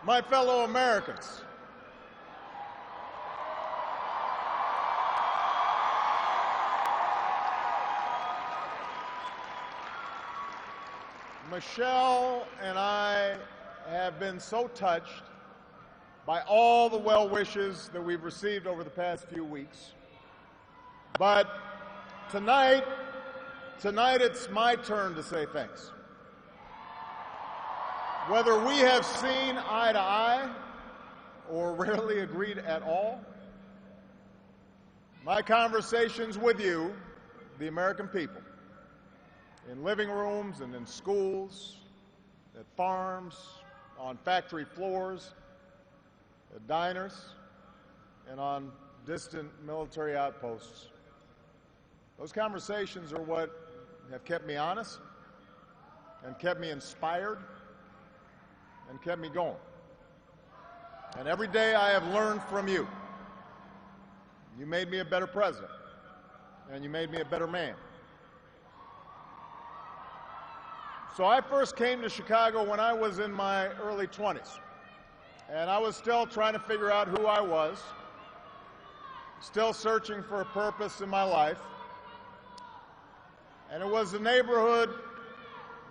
My fellow Americans, Michelle and I have been so touched by all the well wishes that we've received over the past few weeks. But tonight it's my turn to say thanks. Whether we have seen eye to eye or rarely agreed at all, my conversations with you, the American people, in living rooms and in schools, at farms, on factory floors, at diners, and on distant military outposts. Those conversations are what have kept me honest and kept me inspired and kept me going. And every day I have learned from you. You made me a better president, and you made me a better man. So I first came to Chicago when I was in my early 20s, and I was still trying to figure out who I was, still searching for a purpose in my life. And it was a neighborhood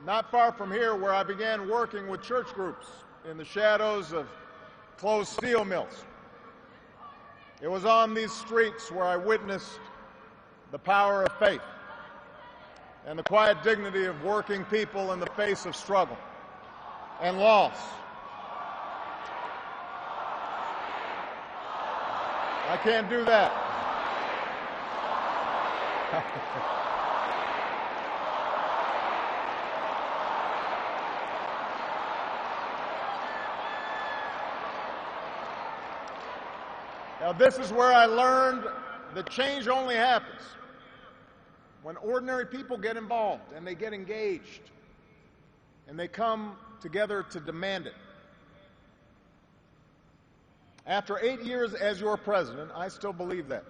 not far from here where I began working with church groups in the shadows of closed steel mills. It was on these streets where I witnessed the power of faith and the quiet dignity of working people in the face of struggle and loss. I can't do that. Now, this is where I learned that change only happens when ordinary people get involved and they get engaged and they come together to demand it. After 8 years as your president, I still believe that.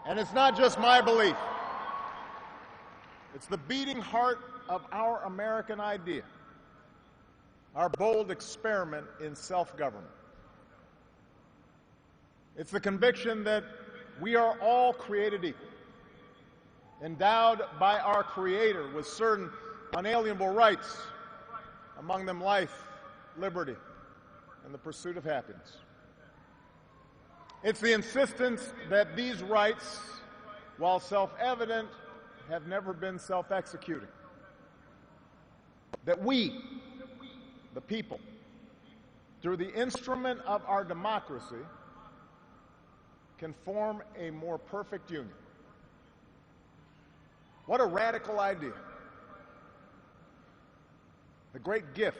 And it's not just my belief. It's the beating heart of our American idea, our bold experiment in self-government. It's the conviction that we are all created equal, endowed by our Creator with certain unalienable rights, among them life, liberty, and the pursuit of happiness. It's the insistence that these rights, while self-evident, have never been self-executing. That we, the people, through the instrument of our democracy, can form a more perfect union. What a radical idea. The great gift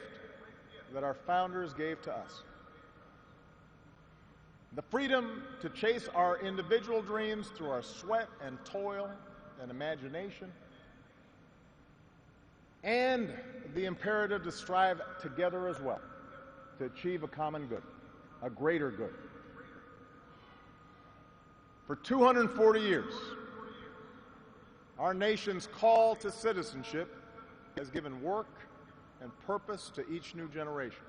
that our founders gave to us. The freedom to chase our individual dreams through our sweat and toil and imagination, and the imperative to strive together as well to achieve a common good, a greater good. For 240 years, our nation's call to citizenship has given work and purpose to each new generation.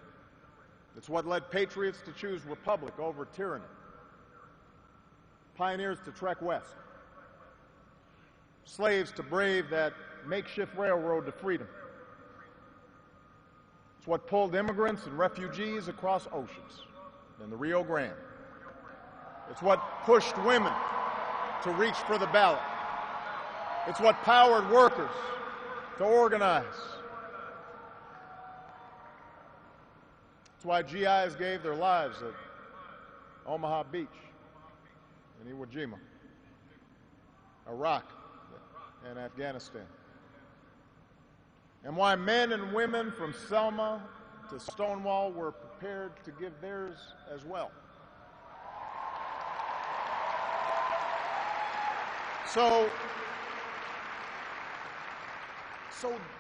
It's what led patriots to choose republic over tyranny, pioneers to trek west, slaves to brave that makeshift railroad to freedom. It's what pulled immigrants and refugees across oceans and the Rio Grande. It's what pushed women to reach for the ballot. It's what powered workers to organize. It's why GIs gave their lives at Omaha Beach, in Iwo Jima, Iraq, and Afghanistan. And why men and women from Selma to Stonewall were prepared to give theirs as well. So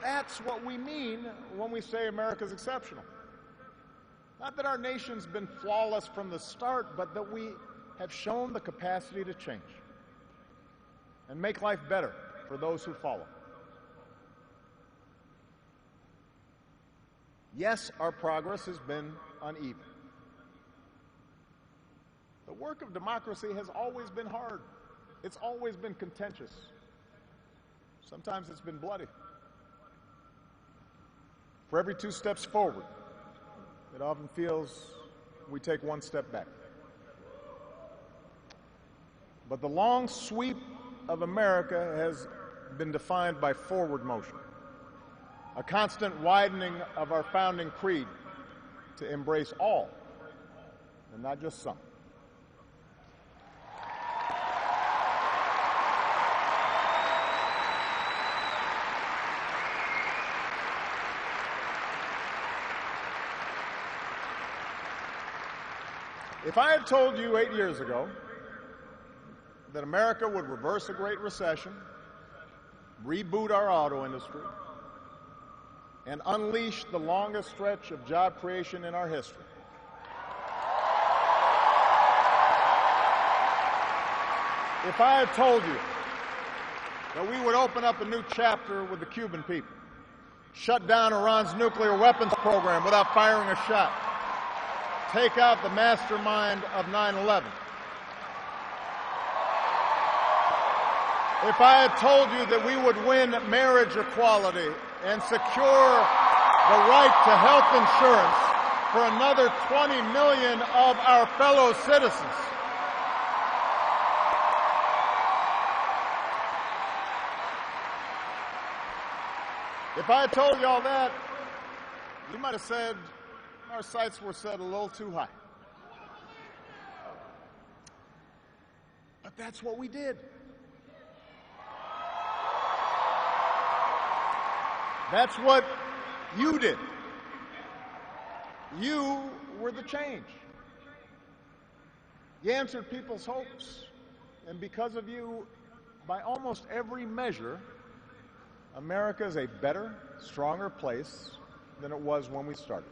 that's what we mean when we say America's exceptional. Not that our nation's been flawless from the start, but that we have shown the capacity to change and make life better for those who follow. Yes, our progress has been uneven. The work of democracy has always been hard. It's always been contentious. Sometimes it's been bloody. For every 2 steps forward, it often feels we take 1 step back. But the long sweep of America has been defined by forward motion, a constant widening of our founding creed to embrace all, and not just some. If I had told you 8 years ago that America would reverse a Great Recession, reboot our auto industry, and unleash the longest stretch of job creation in our history, if I had told you that we would open up a new chapter with the Cuban people, shut down Iran's nuclear weapons program without firing a shot, take out the mastermind of 9/11. If I had told you that we would win marriage equality and secure the right to health insurance for another 20 million of our fellow citizens, if I had told you all that, you might have said our sights were set a little too high. But that's what we did. That's what you did. You were the change. You answered people's hopes. And because of you, by almost every measure, America is a better, stronger place than it was when we started.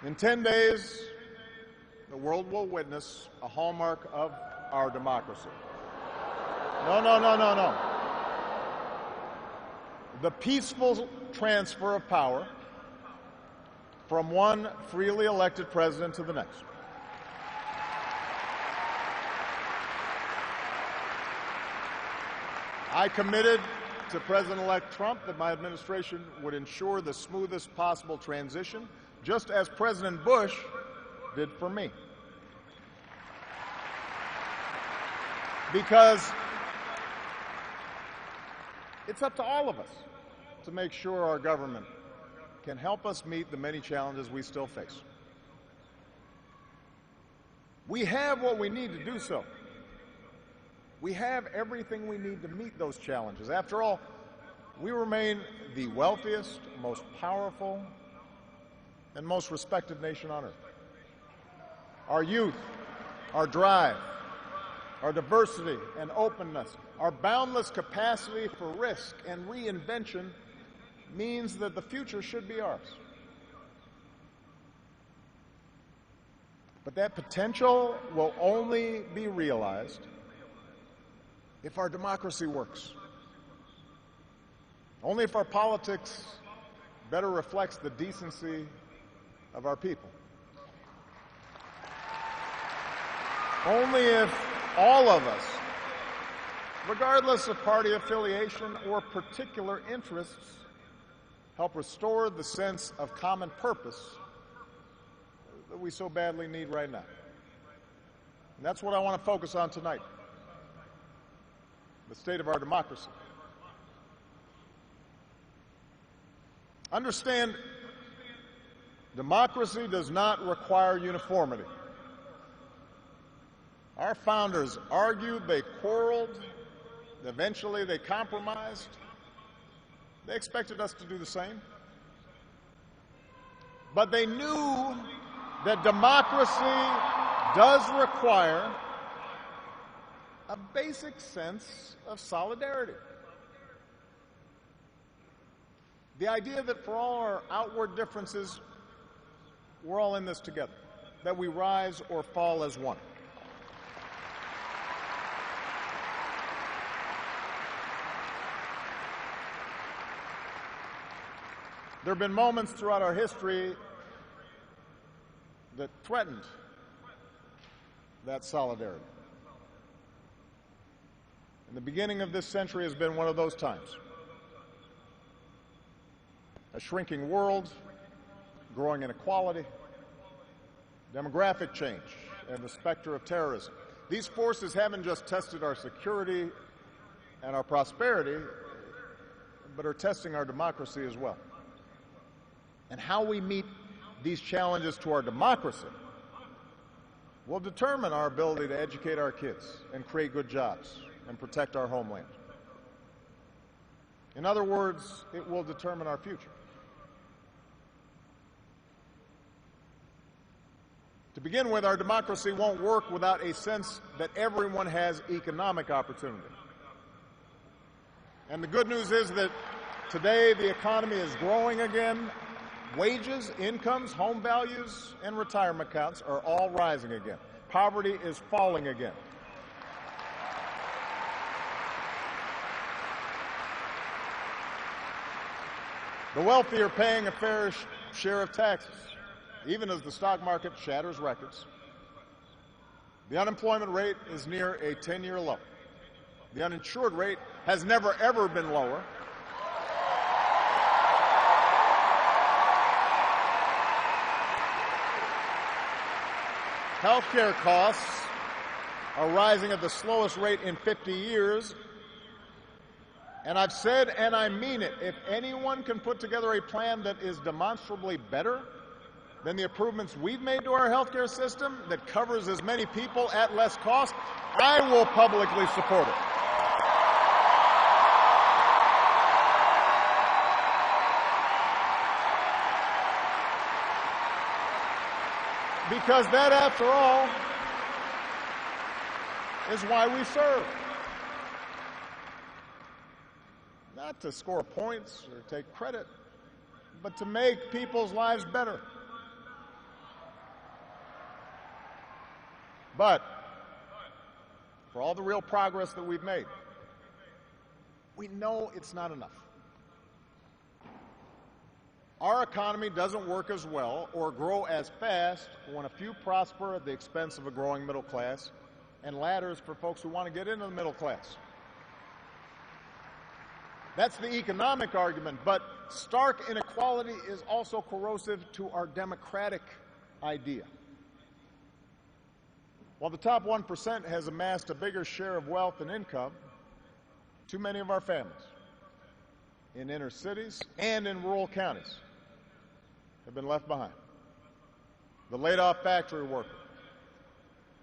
In 10 days, the world will witness a hallmark of our democracy. No. The peaceful transfer of power from one freely elected president to the next. I committed to President-elect Trump that my administration would ensure the smoothest possible transition, just as President Bush did for me. Because it's up to all of us to make sure our government can help us meet the many challenges we still face. We have what we need to do so. We have everything we need to meet those challenges. After all, we remain the wealthiest, most powerful, and most respected nation on earth. Our youth, our drive, our diversity and openness, our boundless capacity for risk and reinvention means that the future should be ours. But that potential will only be realized if our democracy works. Only if our politics better reflects the decency of our people. Only if all of us, regardless of party affiliation or particular interests, help restore the sense of common purpose that we so badly need right now. And that's what I want to focus on tonight: the state of our democracy. Understand, democracy does not require uniformity. Our founders argued, they quarreled, eventually they compromised. They expected us to do the same. But they knew that democracy does require a basic sense of solidarity. The idea that for all our outward differences, we're all in this together. that we rise or fall as one. There have been moments throughout our history that threatened that solidarity. And the beginning of this century has been one of those times. A shrinking world, growing inequality, demographic change, and the specter of terrorism. These forces haven't just tested our security and our prosperity, but are testing our democracy as well. And how we meet these challenges to our democracy will determine our ability to educate our kids and create good jobs and protect our homeland. In other words, it will determine our future. To begin with, our democracy won't work without a sense that everyone has economic opportunity. And the good news is that today the economy is growing again. Wages, incomes, home values, and retirement accounts are all rising again. Poverty is falling again. The wealthy are paying a fair share of taxes, even as the stock market shatters records. The unemployment rate is near a 10-year low. The uninsured rate has never, ever been lower. Healthcare costs are rising at the slowest rate in 50 years. And I've said, and I mean it, if anyone can put together a plan that is demonstrably better than the improvements we've made to our healthcare system, that covers as many people at less cost, I will publicly support it. Because that, after all, is why we serve. Not to score points or take credit, but to make people's lives better. But for all the real progress that we've made, we know it's not enough. Our economy doesn't work as well or grow as fast when a few prosper at the expense of a growing middle class and ladders for folks who want to get into the middle class. That's the economic argument, but stark inequality is also corrosive to our democratic idea. While the top 1% has amassed a bigger share of wealth and income, too many of our families in inner cities and in rural counties have been left behind. The laid-off factory worker,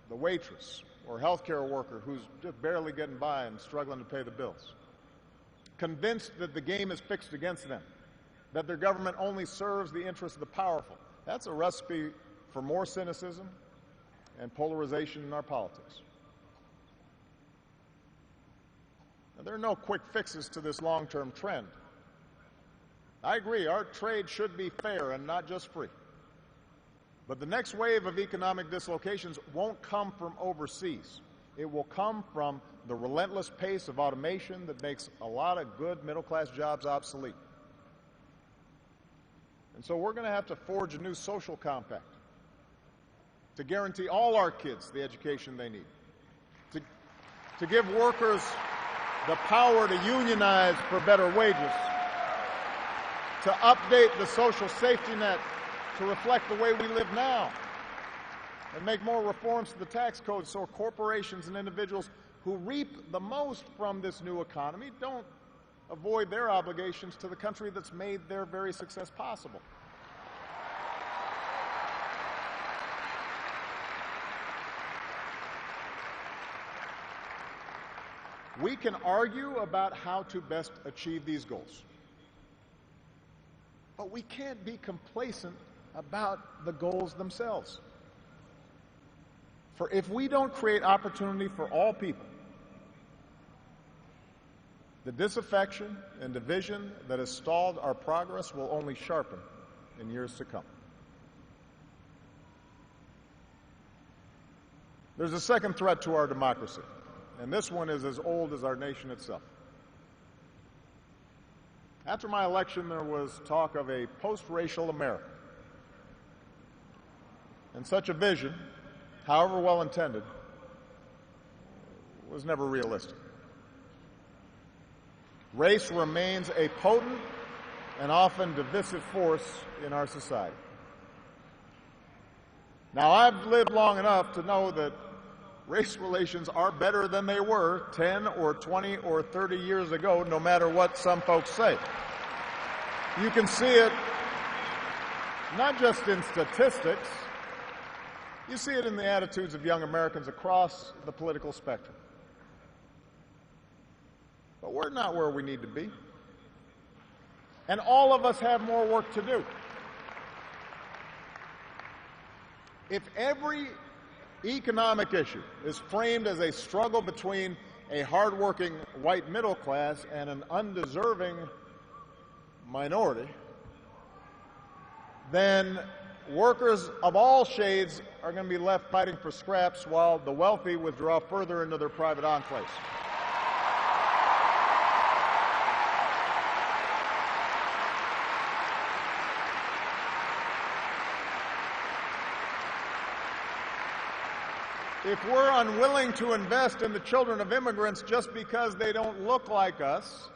the waitress or healthcare worker who's just barely getting by and struggling to pay the bills, convinced that the game is fixed against them, that their government only serves the interests of the powerful. That's a recipe for more cynicism and polarization in our politics. Now, there are no quick fixes to this long-term trend. I agree, our trade should be fair and not just free. But the next wave of economic dislocations won't come from overseas. It will come from the relentless pace of automation that makes a lot of good middle-class jobs obsolete. And so we're going to have to forge a new social compact to guarantee all our kids the education they need, to give workers the power to unionize for better wages, to update the social safety net to reflect the way we live now, and make more reforms to the tax code so corporations and individuals who reap the most from this new economy don't avoid their obligations to the country that's made their very success possible. We can argue about how to best achieve these goals, but we can't be complacent about the goals themselves. For if we don't create opportunity for all people, the disaffection and division that has stalled our progress will only sharpen in years to come. There's a second threat to our democracy, and this one is as old as our nation itself. After my election, there was talk of a post-racial America. And such a vision, however well-intended, was never realistic. Race remains a potent and often divisive force in our society. Now, I've lived long enough to know that race relations are better than they were 10 or 20 or 30 years ago, no matter what some folks say. You can see it not just in statistics, you see it in the attitudes of young Americans across the political spectrum. But we're not where we need to be. And all of us have more work to do. If every economic issue is framed as a struggle between a hardworking white middle class and an undeserving minority, then workers of all shades are going to be left fighting for scraps while the wealthy withdraw further into their private enclaves. If we're unwilling to invest in the children of immigrants just because they don't look like us,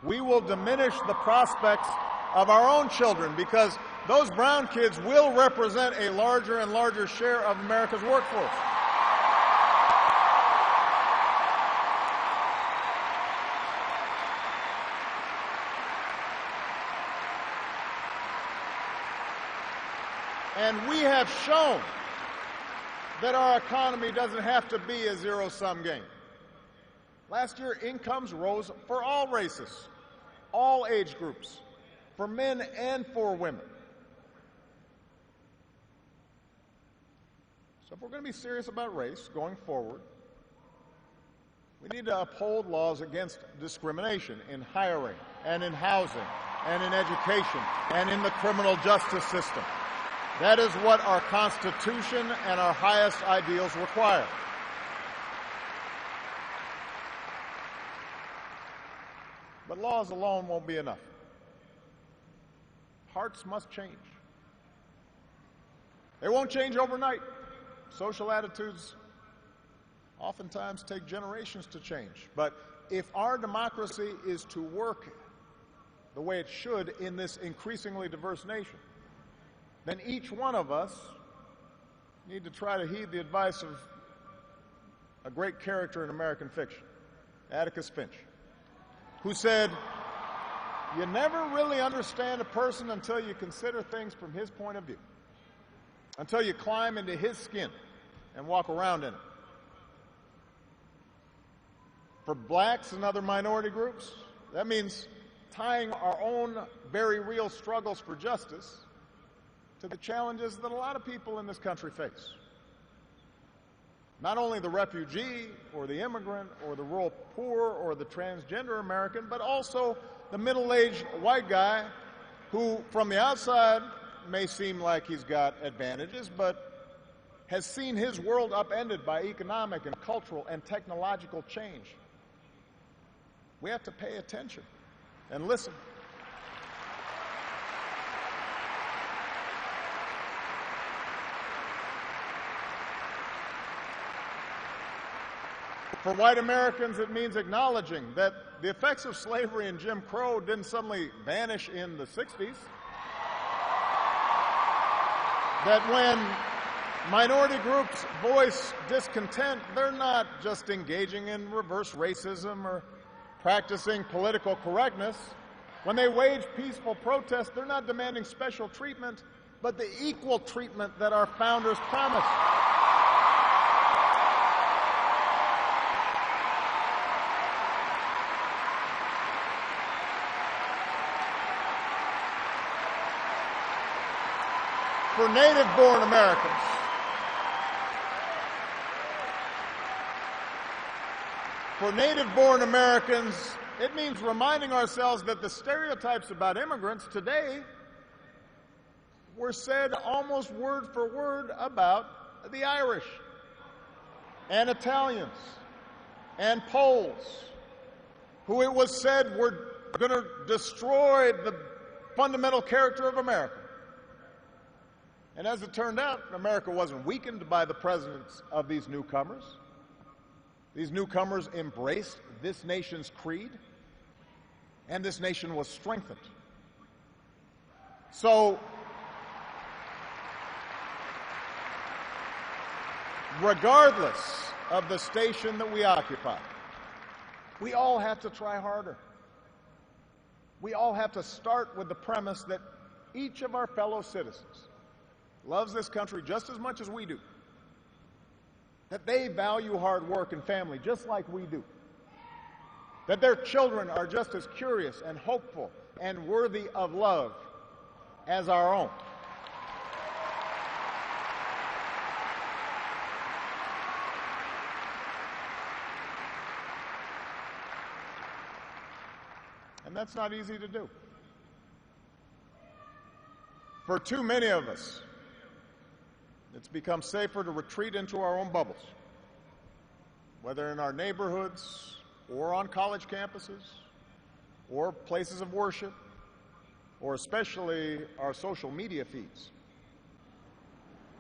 we will diminish the prospects of our own children, because those brown kids will represent a larger and larger share of America's workforce. And we have shown that our economy doesn't have to be a zero-sum game. Last year, incomes rose for all races, all age groups, for men and for women. So if we're going to be serious about race going forward, we need to uphold laws against discrimination in hiring and in housing and in education and in the criminal justice system. That is what our Constitution and our highest ideals require. But laws alone won't be enough. Hearts must change. They won't change overnight. Social attitudes oftentimes take generations to change. But if our democracy is to work the way it should in this increasingly diverse nation, then each one of us need to try to heed the advice of a great character in American fiction, Atticus Finch, who said, "You never really understand a person until you consider things from his point of view, until you climb into his skin and walk around in it." For blacks and other minority groups, that means tying our own very real struggles for justice to the challenges that a lot of people in this country face. Not only the refugee or the immigrant or the rural poor or the transgender American, but also the middle-aged white guy who, from the outside, may seem like he's got advantages, but has seen his world upended by economic and cultural and technological change. We have to pay attention and listen. For white Americans, it means acknowledging that the effects of slavery and Jim Crow didn't suddenly vanish in the 60s. That when minority groups voice discontent, they're not just engaging in reverse racism or practicing political correctness. When they wage peaceful protest, they're not demanding special treatment, but the equal treatment that our founders promised. For native-born Americans, it means reminding ourselves that the stereotypes about immigrants today were said almost word for word about the Irish. and Italians and Poles, who it was said were going to destroy the fundamental character of America. And as it turned out, America wasn't weakened by the presence of these newcomers. These newcomers embraced this nation's creed, and this nation was strengthened. So, regardless of the station that we occupy, we all have to try harder. We all have to start with the premise that each of our fellow citizens loves this country just as much as we do, that they value hard work and family just like we do, that their children are just as curious and hopeful and worthy of love as our own. And that's not easy to do. For too many of us, it's become safer to retreat into our own bubbles, whether in our neighborhoods or on college campuses or places of worship, or especially our social media feeds.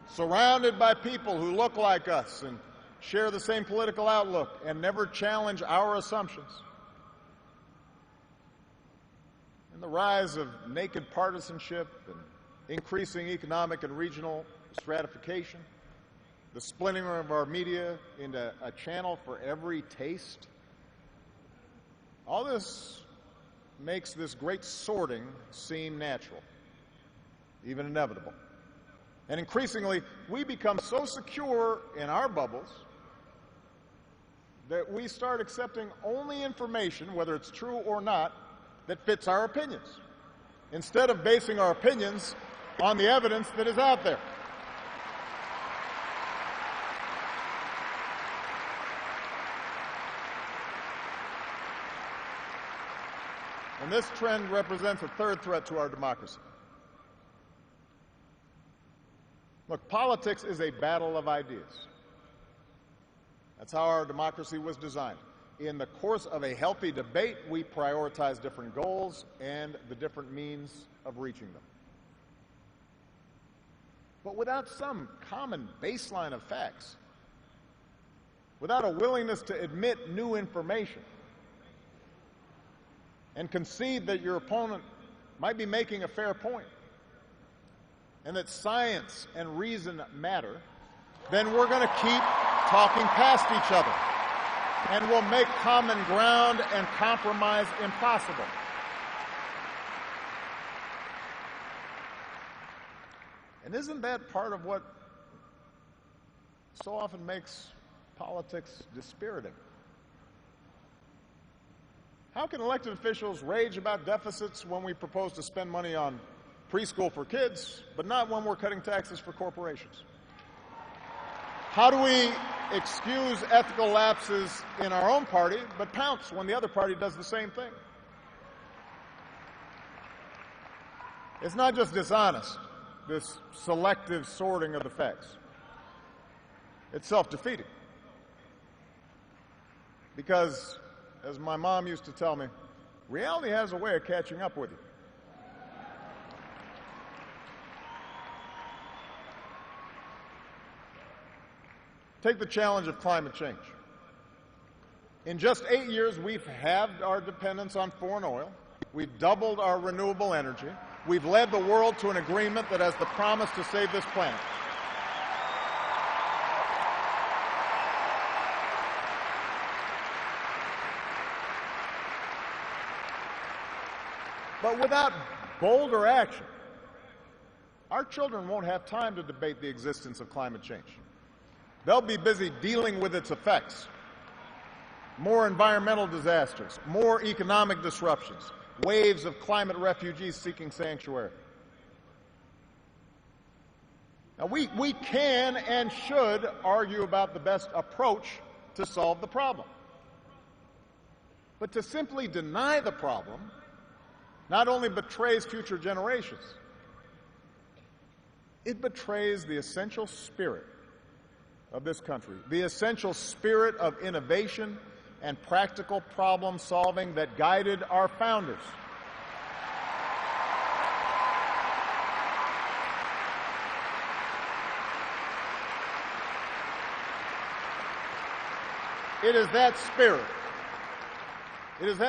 Surrounded by people who look like us and share the same political outlook and never challenge our assumptions. And the rise of naked partisanship and increasing economic and regional stratification, the splintering of our media into a channel for every taste, all this makes this great sorting seem natural, even inevitable. And increasingly, we become so secure in our bubbles that we start accepting only information, whether it's true or not, that fits our opinions, instead of basing our opinions on the evidence that is out there. And this trend represents a third threat to our democracy. Look, politics is a battle of ideas. That's how our democracy was designed. In the course of a healthy debate, we prioritize different goals and the different means of reaching them. But without some common baseline of facts, without a willingness to admit new information and concede that your opponent might be making a fair point and that science and reason matter, then we're going to keep talking past each other and we'll make common ground and compromise impossible. And isn't that part of what so often makes politics dispiriting? How can elected officials rage about deficits when we propose to spend money on preschool for kids, but not when we're cutting taxes for corporations? How do we excuse ethical lapses in our own party, but pounce when the other party does the same thing? It's not just dishonest, this selective sorting of the facts. It's self-defeating. Because, as my mom used to tell me, reality has a way of catching up with you. Take the challenge of climate change. In just 8 years, we've halved our dependence on foreign oil. We've doubled our renewable energy. We've led the world to an agreement that has the promise to save this planet. But without bolder action, our children won't have time to debate the existence of climate change. They'll be busy dealing with its effects. More environmental disasters, more economic disruptions, waves of climate refugees seeking sanctuary. Now, we can and should argue about the best approach to solve the problem. But to simply deny the problem not only betrays future generations, it betrays the essential spirit of this country, the essential spirit of innovation and practical problem solving that guided our founders. It is that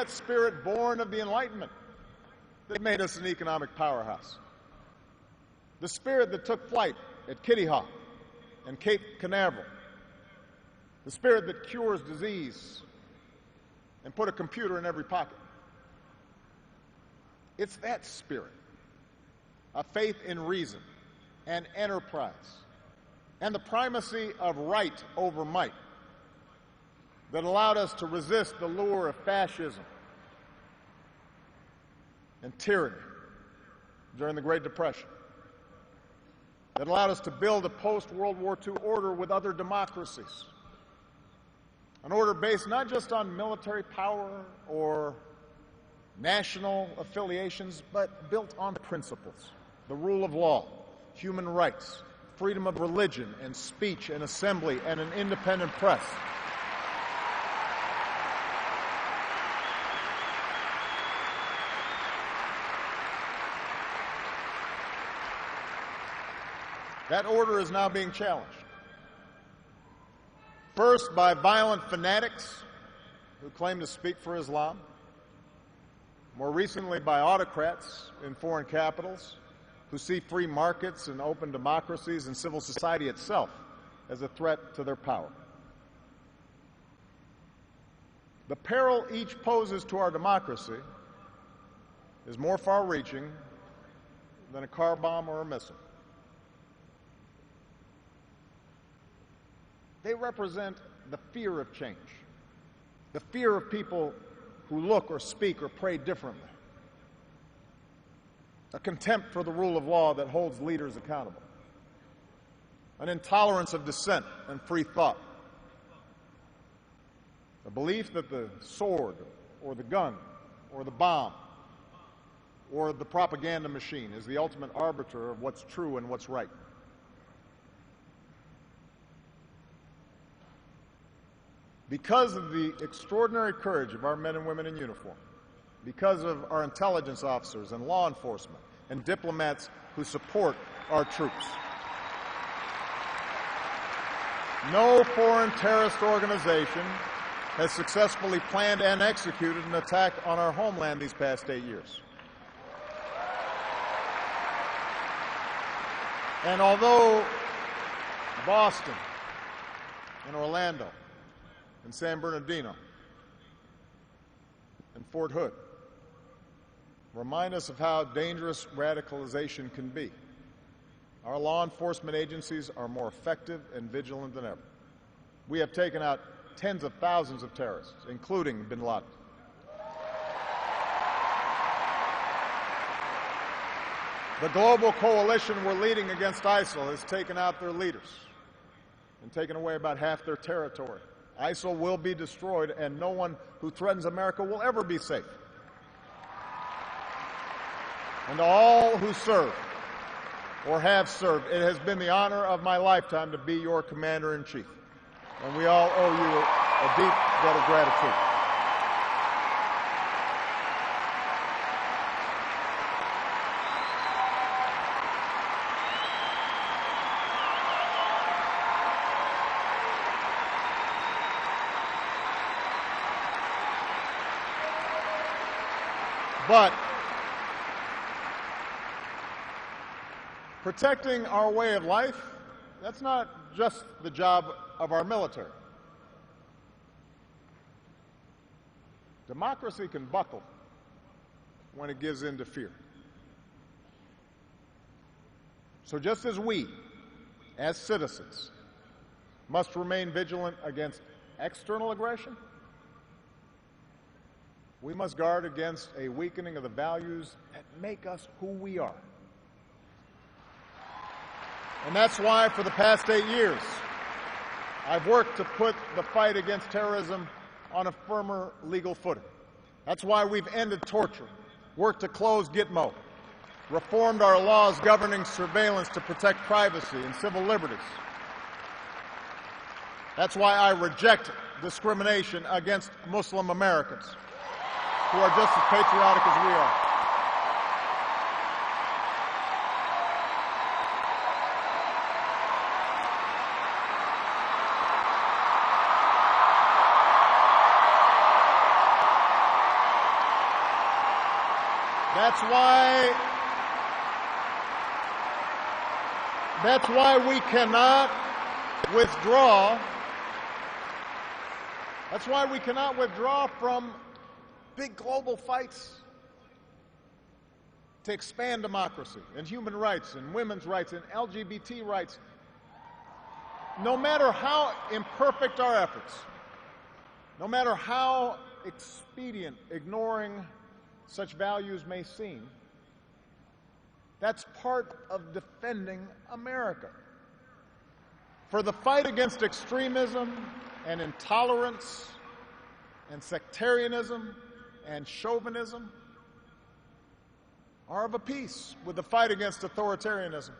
spirit born of the Enlightenment that made us an economic powerhouse. The spirit that took flight at Kitty Hawk and Cape Canaveral. The spirit that cures disease and put a computer in every pocket. It's that spirit, a faith in reason and enterprise and the primacy of right over might that allowed us to resist the lure of fascism and tyranny during the Great Depression, that allowed us to build a post-World War II order with other democracies, an order based not just on military power or national affiliations, but built on principles: the rule of law, human rights, freedom of religion and speech and assembly, and an independent press. That order is now being challenged. First, by violent fanatics who claim to speak for Islam. More recently, by autocrats in foreign capitals who see free markets and open democracies and civil society itself as a threat to their power. The peril each poses to our democracy is more far-reaching than a car bomb or a missile. They represent the fear of change, the fear of people who look or speak or pray differently, a contempt for the rule of law that holds leaders accountable, an intolerance of dissent and free thought, a belief that the sword or the gun or the bomb or the propaganda machine is the ultimate arbiter of what's true and what's right. Because of the extraordinary courage of our men and women in uniform, because of our intelligence officers and law enforcement and diplomats who support our troops, no foreign terrorist organization has successfully planned and executed an attack on our homeland these past 8 years. And although Boston and Orlando and San Bernardino and Fort Hood remind us of how dangerous radicalization can be, our law enforcement agencies are more effective and vigilant than ever. We have taken out tens of thousands of terrorists, including bin Laden. The global coalition we're leading against ISIL has taken out their leaders and taken away about half their territory. ISIL will be destroyed, and no one who threatens America will ever be safe. And to all who serve or have served, it has been the honor of my lifetime to be your commander-in-chief. And we all owe you a deep debt of gratitude. But protecting our way of life, that's not just the job of our military. Democracy can buckle when it gives in to fear. So just as we, as citizens, must remain vigilant against external aggression, we must guard against a weakening of the values that make us who we are. And that's why for the past 8 years, I've worked to put the fight against terrorism on a firmer legal footing. That's why we've ended torture, worked to close Gitmo, reformed our laws governing surveillance to protect privacy and civil liberties, That's why I reject discrimination against Muslim Americans who are just as patriotic as we are. That's why we cannot withdraw. That's why we cannot withdraw from big global fights to expand democracy and human rights and women's rights and LGBT rights. No matter how imperfect our efforts, no matter how expedient ignoring such values may seem, that's part of defending America. For the fight against extremism and intolerance and sectarianism and chauvinism are of a piece with the fight against authoritarianism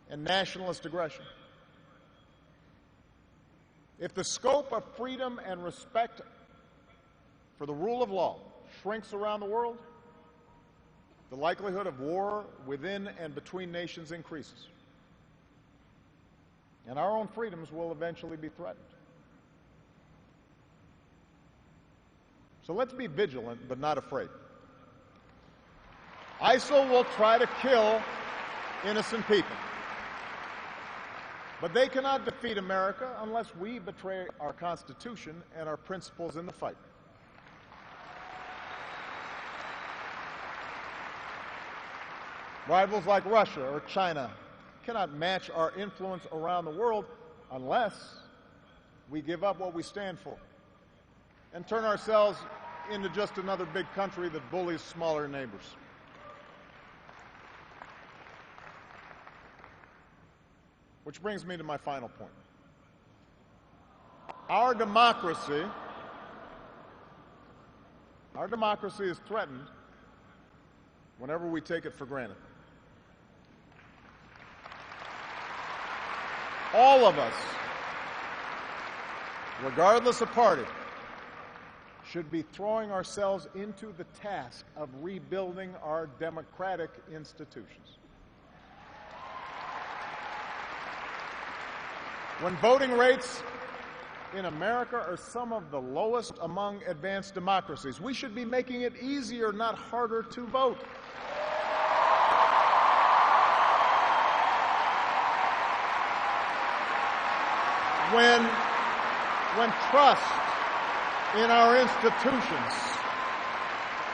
and nationalist aggression. If the scope of freedom and respect for the rule of law shrinks around the world, the likelihood of war within and between nations increases, and our own freedoms will eventually be threatened. So let's be vigilant but not afraid. ISIL will try to kill innocent people, but they cannot defeat America unless we betray our Constitution and our principles in the fight. Rivals like Russia or China cannot match our influence around the world unless we give up what we stand for and turn ourselves into just another big country that bullies smaller neighbors. Which brings me to my final point. Our democracy is threatened whenever we take it for granted. All of us, regardless of party, should be throwing ourselves into the task of rebuilding our democratic institutions. When voting rates in America are some of the lowest among advanced democracies, we should be making it easier, not harder, to vote. When trust in our institutions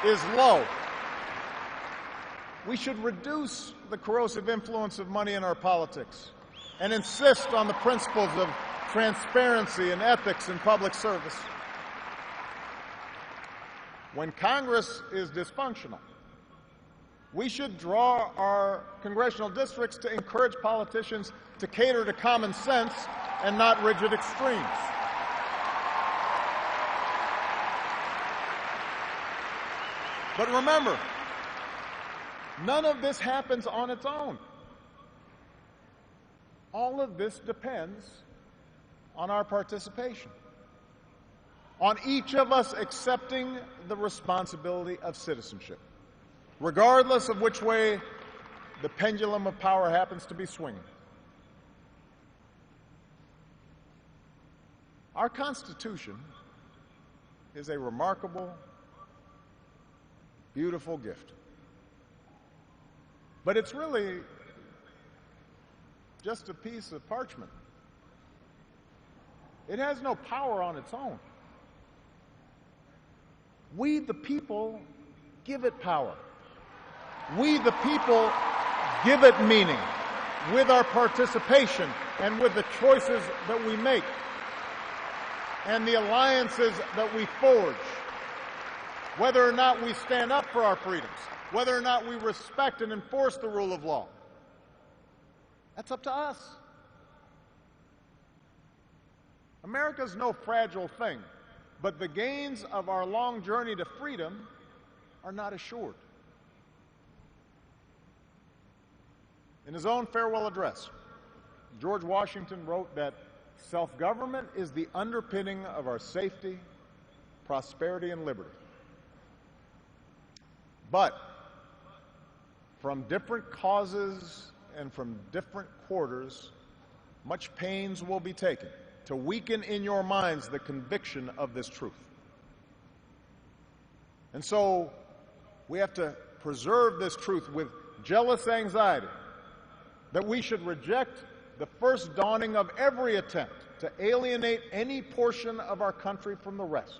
is low, we should reduce the corrosive influence of money in our politics and insist on the principles of transparency and ethics in public service. When Congress is dysfunctional, we should draw our congressional districts to encourage politicians to cater to common sense and not rigid extremes. But remember, none of this happens on its own. All of this depends on our participation, on each of us accepting the responsibility of citizenship, regardless of which way the pendulum of power happens to be swinging. Our Constitution is a remarkable, beautiful gift. But it's really just a piece of parchment. It has no power on its own. We, the people, give it power. We, the people, give it meaning with our participation and with the choices that we make and the alliances that we forge, whether or not we stand up for our freedoms, whether or not we respect and enforce the rule of law. That's up to us. America's no fragile thing, but the gains of our long journey to freedom are not assured. In his own farewell address, George Washington wrote that Self-government is the underpinning of our safety, prosperity, and liberty. But from different causes and from different quarters, much pains will be taken to weaken in your minds the conviction of this truth. And so we have to preserve this truth with jealous anxiety that we should reject the first dawning of every attempt to alienate any portion of our country from the rest,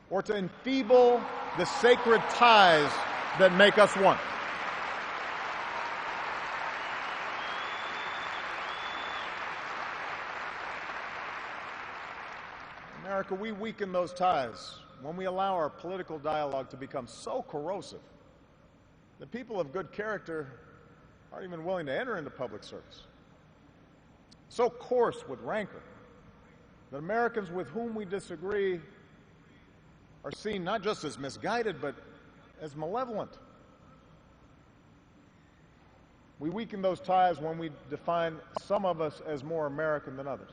or to enfeeble the sacred ties that make us one. America, we weaken those ties when we allow our political dialogue to become so corrosive that people of good character aren't even willing to enter into public service. So coarse with rancor that Americans with whom we disagree are seen not just as misguided, but as malevolent. We weaken those ties when we define some of us as more American than others,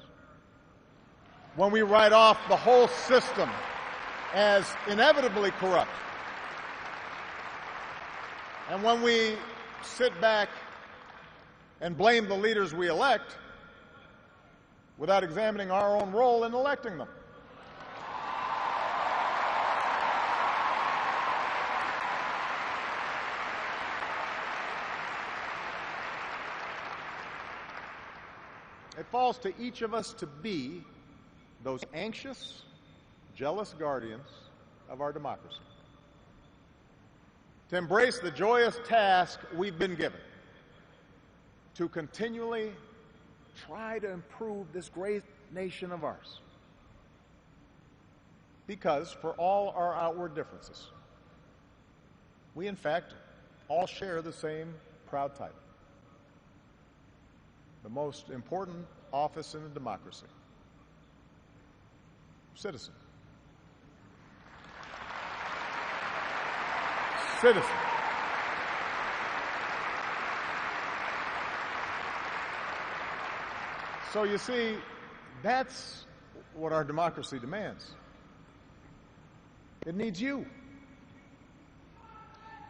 when we write off the whole system as inevitably corrupt, and when we sit back and blame the leaders we elect without examining our own role in electing them. It falls to each of us to be those anxious, jealous guardians of our democracy, to embrace the joyous task we've been given, to continually try to improve this great nation of ours. Because for all our outward differences, we in fact all share the same proud title, the most important office in a democracy: citizen. Citizen. So you see, that's what our democracy demands. It needs you.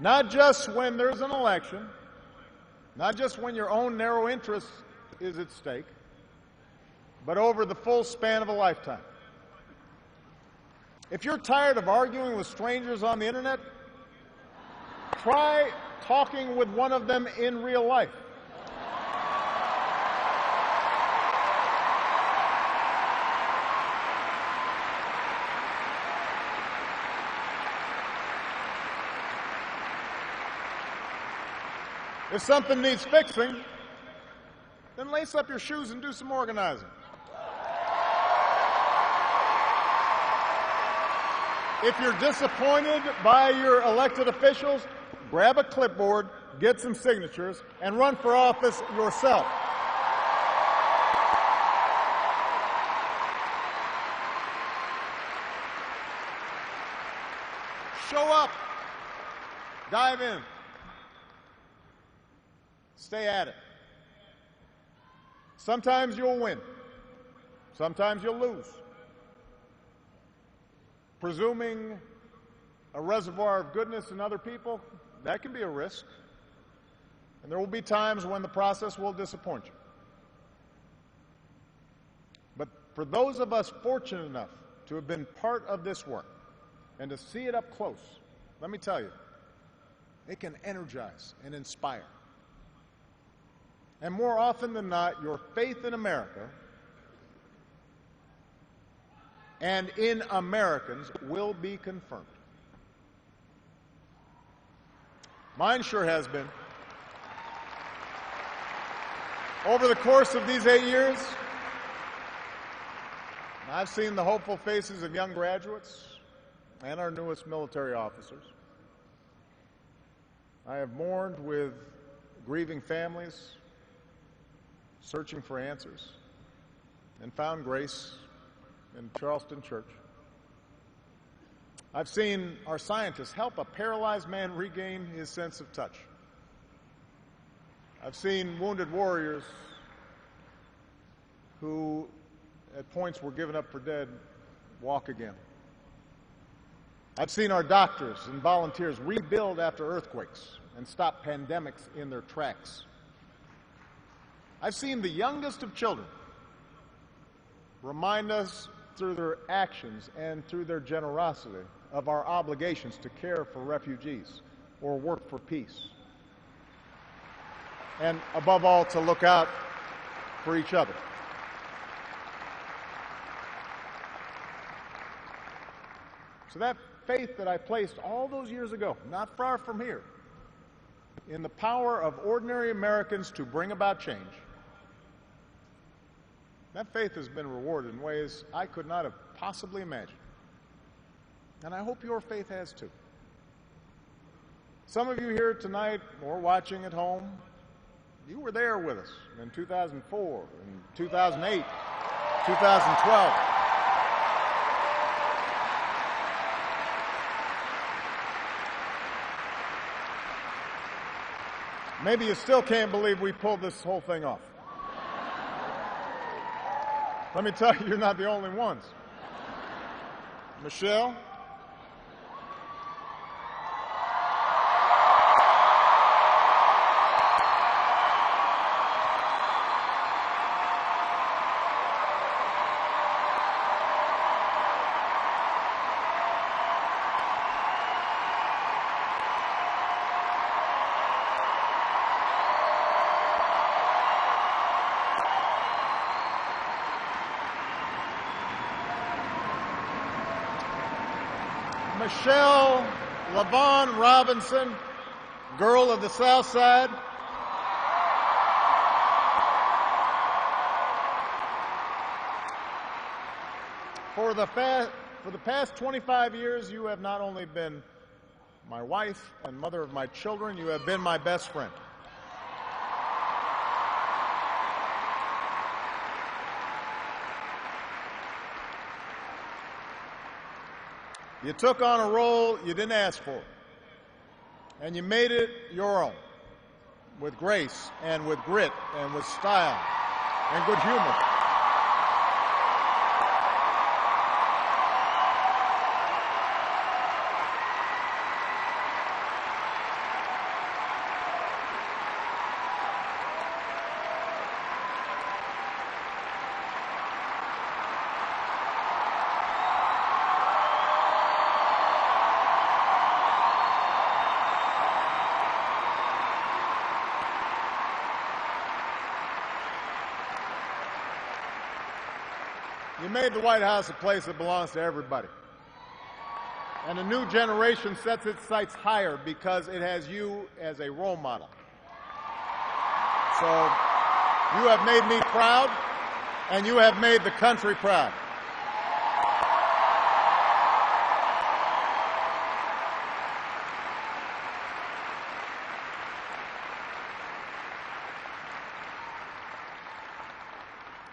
Not just when there's an election, not just when your own narrow interest is at stake, but over the full span of a lifetime. If you're tired of arguing with strangers on the internet, try talking with one of them in real life. If something needs fixing, then lace up your shoes and do some organizing. If you're disappointed by your elected officials, grab a clipboard, get some signatures, and run for office yourself. Show up. Dive in. Stay at it. Sometimes you'll win. Sometimes you'll lose. Presuming a reservoir of goodness in other people, that can be a risk. And there will be times when the process will disappoint you. But for those of us fortunate enough to have been part of this work and to see it up close, let me tell you, it can energize and inspire. And more often than not, your faith in America and in Americans will be confirmed. Mine sure has been. Over the course of these 8 years, I've seen the hopeful faces of young graduates and our newest military officers. I have mourned with grieving families, searching for answers, and found grace in Charleston Church. I've seen our scientists help a paralyzed man regain his sense of touch. I've seen wounded warriors who at points were given up for dead walk again. I've seen our doctors and volunteers rebuild after earthquakes and stop pandemics in their tracks. I've seen the youngest of children remind us through their actions and through their generosity of our obligations to care for refugees or work for peace. And above all, to look out for each other. So that faith that I placed all those years ago, not far from here, in the power of ordinary Americans to bring about change, that faith has been rewarded in ways I could not have possibly imagined. And I hope your faith has too. Some of you here tonight or watching at home, you were there with us in 2004, in 2008, 2012. Maybe you still can't believe we pulled this whole thing off. Let me tell you, you're not the only ones. Michelle, Michelle LaVaughn Robinson, girl of the South Side. For the past 25 years, you have not only been my wife and mother of my children, you have been my best friend. You took on a role you didn't ask for, and you made it your own, with grace and with grit and with style and good humor. You made the White House a place that belongs to everybody. And a new generation sets its sights higher because it has you as a role model. So you have made me proud, and you have made the country proud.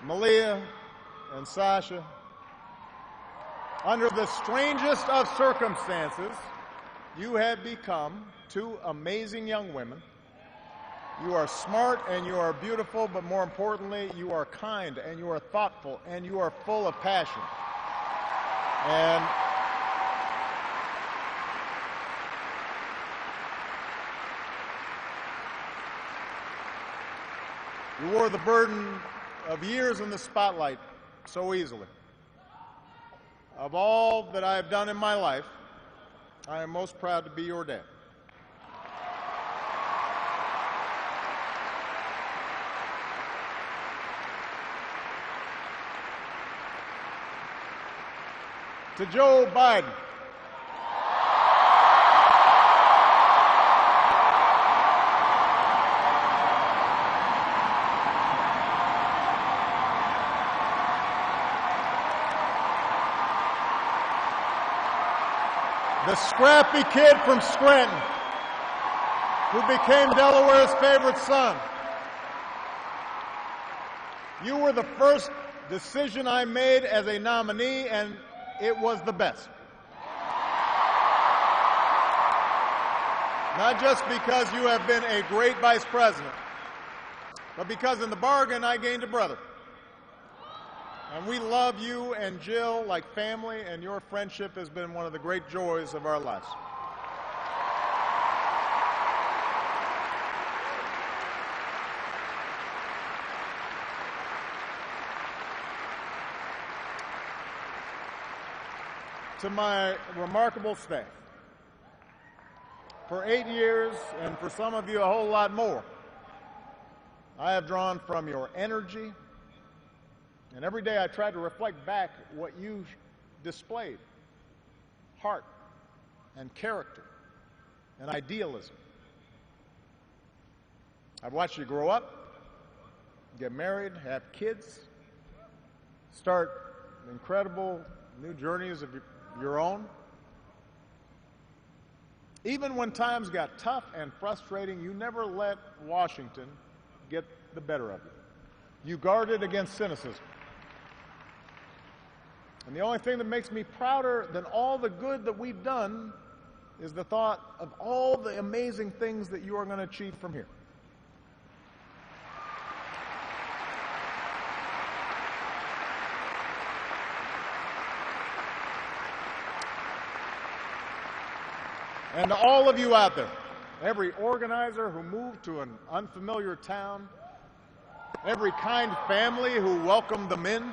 Malia and Sasha, under the strangest of circumstances, you have become two amazing young women. You are smart and you are beautiful, but more importantly, you are kind and you are thoughtful and you are full of passion. And you wore the burden of years in the spotlight so easily. Of all that I have done in my life, I am most proud to be your dad. To Joe Biden, the scrappy kid from Scranton who became Delaware's favorite son. You were the first decision I made as a nominee, and it was the best. Not just because you have been a great vice president, but because in the bargain I gained a brother. And we love you and Jill like family, and your friendship has been one of the great joys of our lives. To my remarkable staff, for 8 years, and for some of you a whole lot more, I have drawn from your energy, and every day I try to reflect back what you displayed: heart and character and idealism. I've watched you grow up, get married, have kids, start incredible new journeys of your own. Even when times got tough and frustrating, you never let Washington get the better of you. You guarded against cynicism. And the only thing that makes me prouder than all the good that we've done is the thought of all the amazing things that you are going to achieve from here. And to all of you out there, every organizer who moved to an unfamiliar town, every kind family who welcomed them in,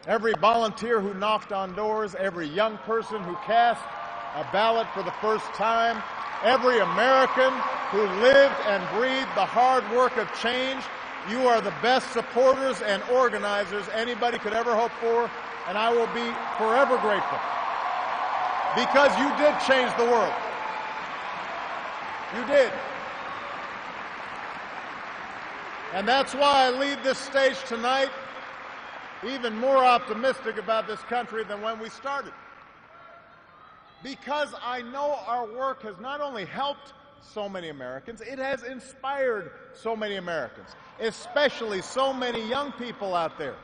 every volunteer who knocked on doors, every young person who cast a ballot for the first time, every American who lived and breathed the hard work of change, you are the best supporters and organizers anybody could ever hope for, and I will be forever grateful. Because you did change the world. You did. And that's why I leave this stage tonight even more optimistic about this country than when we started. Because I know our work has not only helped so many Americans, it has inspired so many Americans, especially so many young people out there,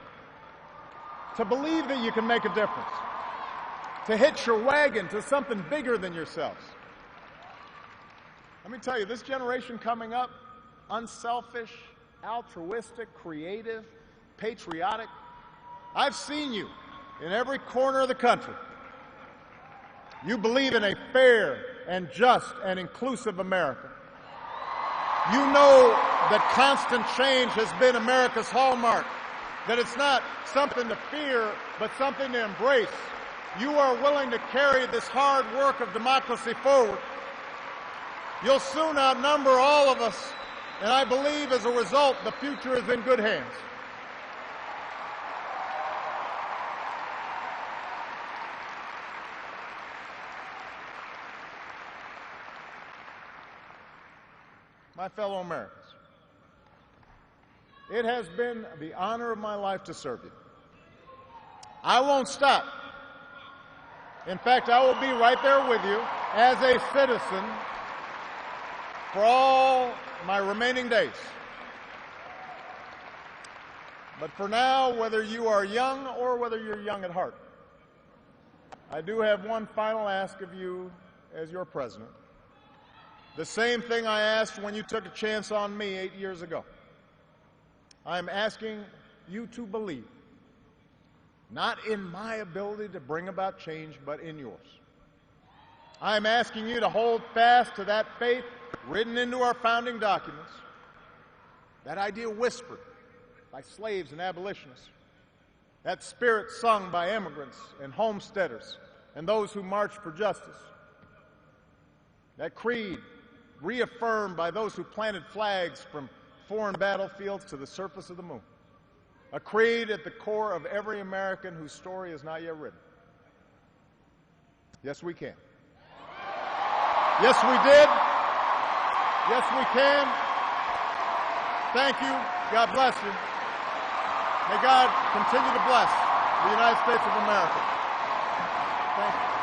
to believe that you can make a difference, to hitch your wagon to something bigger than yourselves. Let me tell you, this generation coming up, unselfish, altruistic, creative, patriotic, I've seen you in every corner of the country. You believe in a fair and just and inclusive America. You know that constant change has been America's hallmark, that it's not something to fear, but something to embrace. You are willing to carry this hard work of democracy forward. You'll soon outnumber all of us, and I believe as a result, the future is in good hands. My fellow Americans, it has been the honor of my life to serve you. I won't stop. In fact, I will be right there with you as a citizen for all my remaining days. But for now, whether you are young or whether you're young at heart, I do have one final ask of you as your president. The same thing I asked when you took a chance on me 8 years ago. I'm asking you to believe, not in my ability to bring about change, but in yours. I'm asking you to hold fast to that faith written into our founding documents, that idea whispered by slaves and abolitionists, that spirit sung by immigrants and homesteaders and those who marched for justice, that creed reaffirmed by those who planted flags from foreign battlefields to the surface of the moon. A creed at the core of every American whose story is not yet written. Yes, we can. Yes, we did. Yes, we can. Thank you. God bless you. May God continue to bless the United States of America. Thank you.